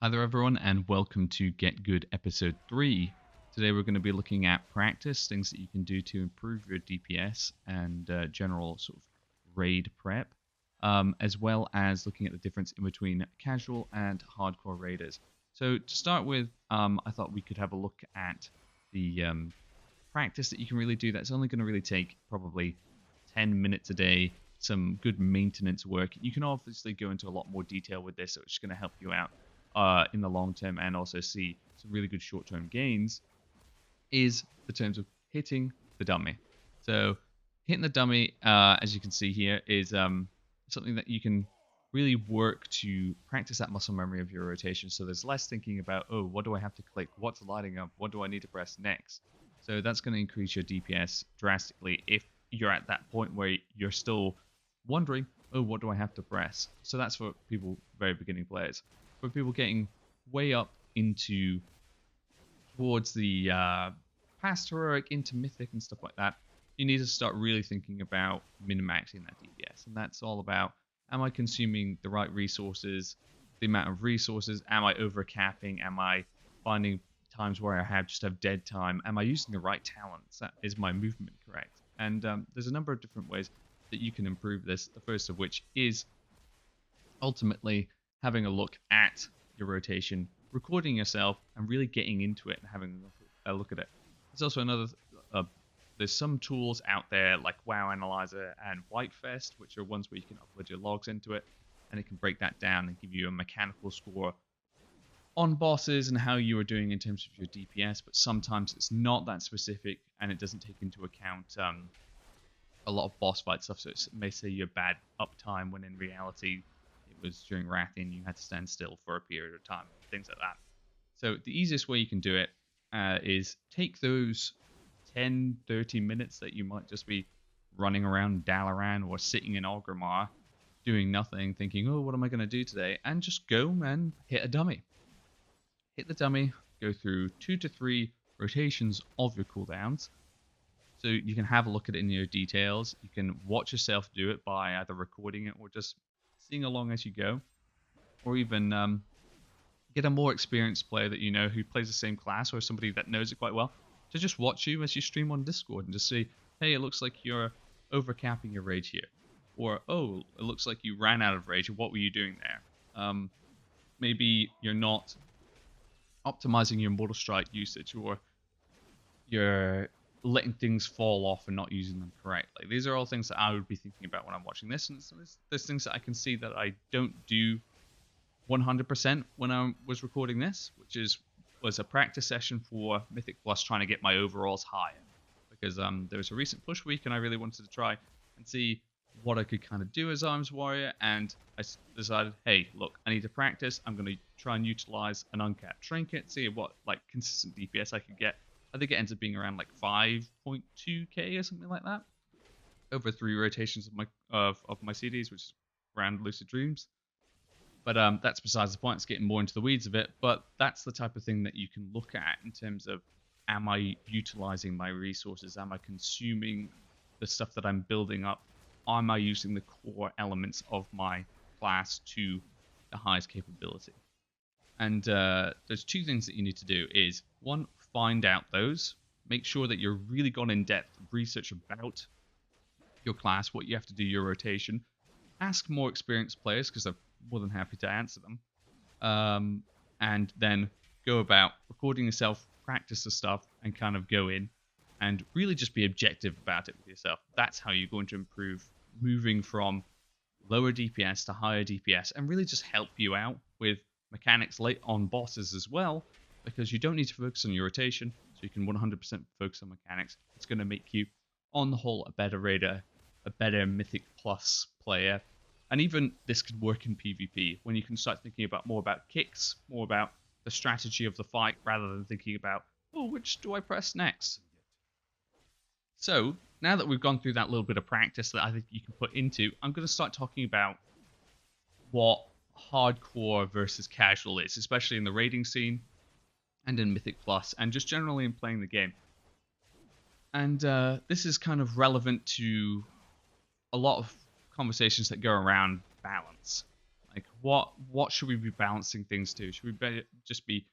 Hi there everyone and welcome to Get Good episode 3. Today we're going to be looking at practice, things that you can do to improve your DPS and general sort of raid prep, as well as looking at the difference in between casual and hardcore raiders. So to start with, I thought we could have a look at the practice that you can really do. That's only going to really take probably 10 minutes a day, some good maintenance work. You can obviously go into a lot more detail with this, so it's going to help you out in the long term and also see some really good short-term gains is the terms of hitting the dummy. So hitting the dummy, as you can see here, is something that you can really work to practice that muscle memory of your rotation. So there's less thinking about, oh, what do I have to click? What's lighting up? What do I need to press next? So that's going to increase your DPS drastically if you're at that point where you're still wondering, oh, what do I have to press? So that's for people, very beginning players. For people getting way up into towards the past heroic into mythic and stuff like that, you need to start really thinking about min-maxing that DPS. And that's all about, am I consuming the right resources, the amount of resources, am I overcapping, am I finding times where I just have dead time, am I using the right talents, is my movement correct? And there's a number of different ways that you can improve this, the first of which is ultimately having a look at your rotation, recording yourself, and really getting into it and having a look at it. There's also another, there's some tools out there like WoW Analyzer and Whitefest, which are ones where you can upload your logs into it, and it can break that down and give you a mechanical score on bosses and how you are doing in terms of your DPS, but sometimes it's not that specific and it doesn't take into account a lot of boss fight stuff, so it may say you're bad uptime when in reality was during Rathian, you had to stand still for a period of time, things like that. So the easiest way you can do it is take those 10, 30 minutes that you might just be running around Dalaran or sitting in Orgrimmar, doing nothing, thinking, oh, what am I going to do today? And just go and hit a dummy. Hit the dummy, go through 2 to 3 rotations of your cooldowns. So you can have a look at it in your details. You can watch yourself do it by either recording it or just seeing along as you go, or even get a more experienced player that you know who plays the same class or somebody that knows it quite well to just watch you as you stream on Discord and just say, hey, it looks like you're overcapping your rage here, or oh, it looks like you ran out of rage, what were you doing there? Maybe you're not optimizing your Mortal Strike usage, or you're letting things fall off and not using them correctly. These are all things that I would be thinking about when I'm watching this, and so there's things that I can see that I don't do 100% when I was recording this, which was a practice session for Mythic Plus trying to get my overalls higher, because there was a recent push week and I really wanted to try and see what I could kind of do as Arms Warrior, and I decided, hey, look, I need to practice. I'm going to try and utilize an uncapped trinket, see what like consistent DPS I could get. I think it ends up being around like 5.2k or something like that over 3 rotations of my CDs, which is around Lucid Dreams. But that's besides the point. It's getting more into the weeds of it. But that's the type of thing that you can look at in terms of, am I utilizing my resources? Am I consuming the stuff that I'm building up? Am I using the core elements of my class to the highest capability? And there's 2 things that you need to do is, 1, find out those. Make sure that you're really gone in depth research about your class, what you have to do, your rotation. Ask more experienced players because they're more than happy to answer them. And then go about recording yourself, practice the stuff, and kind of go in and really just be objective about it with yourself. That's how you're going to improve, moving from lower DPS to higher DPS, and really just help you out with mechanics late on bosses as well, because you don't need to focus on your rotation, so you can 100% focus on mechanics. It's going to make you, on the whole, a better raider, a better Mythic Plus player. And even this could work in PvP, when you can start thinking more about kicks, more about the strategy of the fight, rather than thinking about, oh, which do I press next? So, now that we've gone through that little bit of practice that I think you can put into, I'm going to start talking about what hardcore versus casual is, especially in the raiding scene and in Mythic Plus, and just generally in playing the game. And this is kind of relevant to a lot of conversations that go around balance. Like, what should we be balancing things to? Should we just be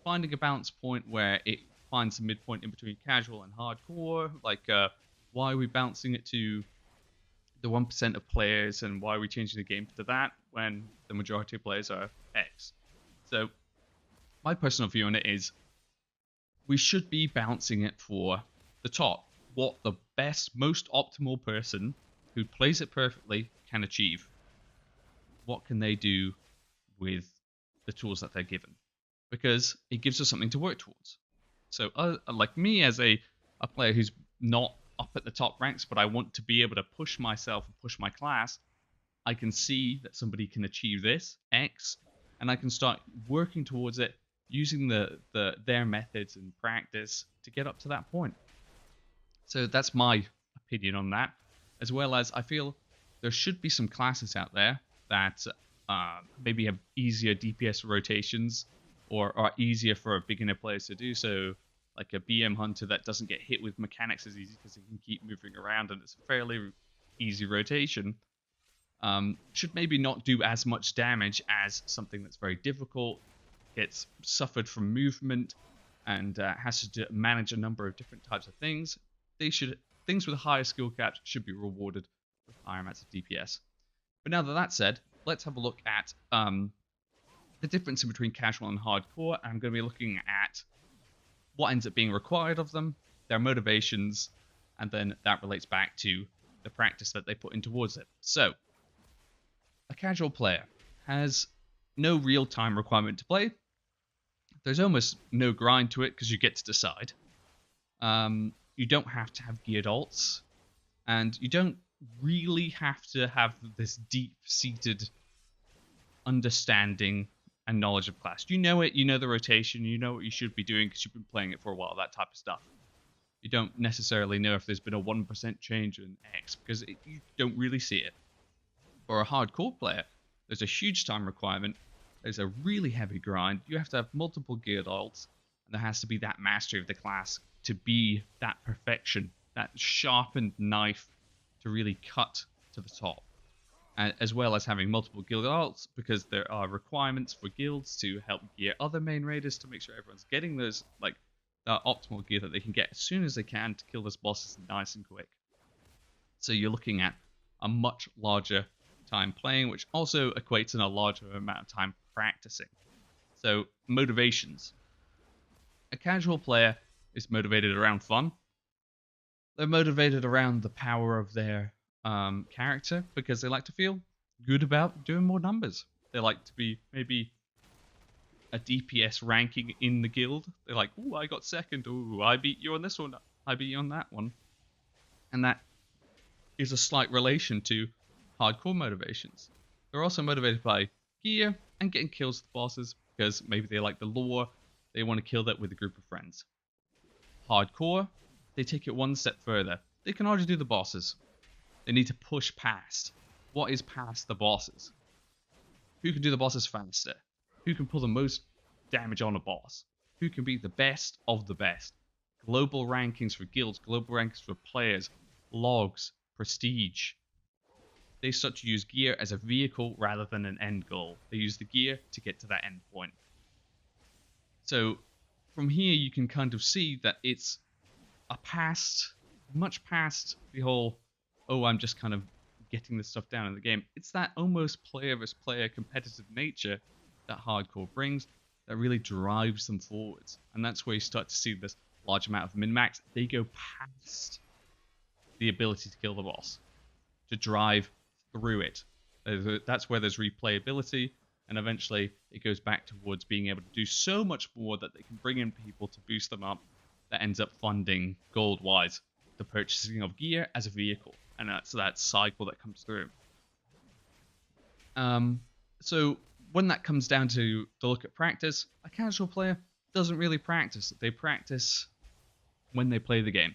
finding a balance point where it finds a midpoint in between casual and hardcore? Like, why are we balancing it to the 1% of players, and why are we changing the game to that when the majority of players are X? So, my personal view on it is we should be balancing it for the top. What the best, most optimal person who plays it perfectly can achieve. What can they do with the tools that they're given? Because it gives us something to work towards. So, like me as a player who's not up at the top ranks, but I want to be able to push myself and push my class, I can see that somebody can achieve this, X, and I can start working towards it using their methods and practice to get up to that point. So that's my opinion on that, as well as I feel there should be some classes out there that maybe have easier DPS rotations or are easier for beginner players to do. So like a BM hunter that doesn't get hit with mechanics as easy because he can keep moving around and it's a fairly easy rotation. Should maybe not do as much damage as something that's very difficult, gets suffered from movement, and has to manage a number of different types of things. Things with higher skill caps should be rewarded with higher amounts of DPS. But now that that's said, let's have a look at the difference in between casual and hardcore. I'm going to be looking at what ends up being required of them, their motivations, and then that relates back to the practice that they put in towards it. So, a casual player has no real time requirement to play. There's almost no grind to it because you get to decide. You don't have to have geared alts, and you don't really have to have this deep-seated understanding and knowledge of class. You know it, you know the rotation, you know what you should be doing because you've been playing it for a while, that type of stuff. You don't necessarily know if there's been a 1% change in X because you don't really see it. For a hardcore player, there's a huge time requirement. There's a really heavy grind. You have to have multiple geared alts, and there has to be that mastery of the class to be that perfection, that sharpened knife to really cut to the top. As well as having multiple guild alts, because there are requirements for guilds to help gear other main raiders to make sure everyone's getting those, like, optimal gear that they can get as soon as they can to kill those bosses nice and quick. So you're looking at a much larger time playing, which also equates in a larger amount of time practicing. So, motivations. A casual player is motivated around fun. They're motivated around the power of their character because they like to feel good about doing more numbers. They like to be maybe a DPS ranking in the guild. They're like, "Ooh, I got second. Ooh, I beat you on this one. I beat you on that one." And that is a slight relation to hardcore motivations. They're also motivated by gear and getting kills with bosses because maybe they like the lore. They want to kill that with a group of friends. Hardcore, they take it one step further. They can already do the bosses. They need to push past. What is past the bosses? Who can do the bosses faster? Who can pull the most damage on a boss? Who can be the best of the best? Global rankings for guilds, global rankings for players, logs, prestige. They start to use gear as a vehicle rather than an end goal. They use the gear to get to that end point. So from here you can kind of see that it's a much past the whole, oh, I'm just kind of getting this stuff down in the game. It's that almost player versus player competitive nature that hardcore brings that really drives them forwards. And that's where you start to see this large amount of min-max. They go past the ability to kill the boss, to drive through it. That's where there's replayability, and eventually it goes back towards being able to do so much more that they can bring in people to boost them up. That ends up funding gold-wise the purchasing of gear as a vehicle, and that's that cycle that comes through. So when that comes down to look at practice, a casual player doesn't really practice. They practice when they play the game.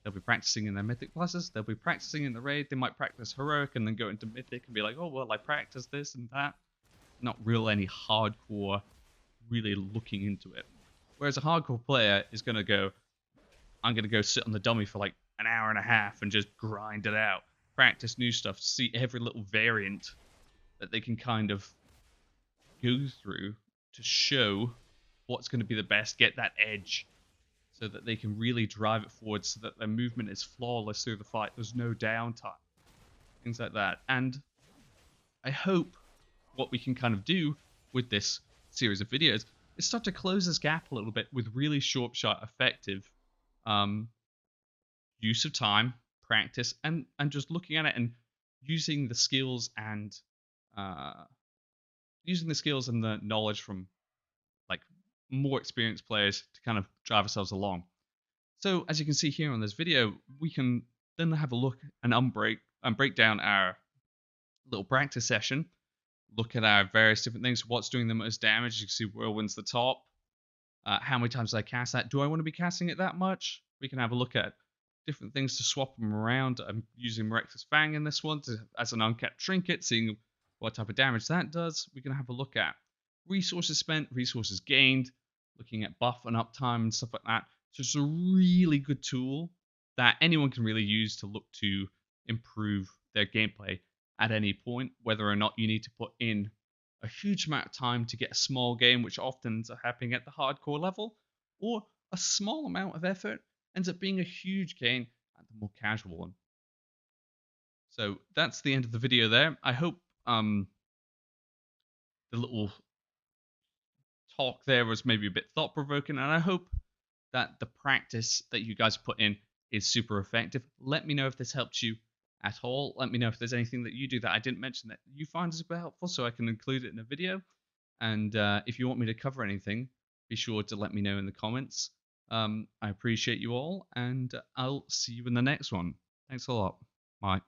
They'll be practicing in their mythic classes. They'll be practicing in the raid. They might practice heroic and then go into mythic and be like, oh, well, I practiced this and that. Not real any hardcore really looking into it. Whereas a hardcore player is going to go, I'm going to go sit on the dummy for like an hour and a half and just grind it out. Practice new stuff. See every little variant that they can kind of go through to show what's going to be the best, get that edge, so that they can really drive it forward, so that their movement is flawless through the fight. There's no downtime, things like that. And I hope what we can kind of do with this series of videos is start to close this gap a little bit with really sharp, effective use of time, practice, and just looking at it and using the skills and the knowledge from like more experienced players to kind of drive ourselves along. So as you can see here on this video, we can then have a look and break down our little practice session, look at our various different things, what's doing the most damage. You can see Whirlwind's the top. How many times did I cast that? Do I want to be casting it that much? We can have a look at different things to swap them around. I'm using Miraculous Fang in this one as an uncapped trinket, seeing what type of damage that does. We can have a look at resources spent, resources gained, looking at buff and uptime and stuff like that. So it's a really good tool that anyone can really use to look to improve their gameplay at any point, whether or not you need to put in a huge amount of time to get a small game, which often ends up happening at the hardcore level, or a small amount of effort ends up being a huge gain at the more casual one. So that's the end of the video there. I hope the little talk there was maybe a bit thought-provoking, and I hope that the practice that you guys put in is super effective. Let me know if this helped you at all. Let me know if there's anything that you do that I didn't mention that you find super helpful, so I can include it in a video. And if you want me to cover anything, be sure to let me know in the comments. I appreciate you all, and I'll see you in the next one. Thanks a lot. Bye.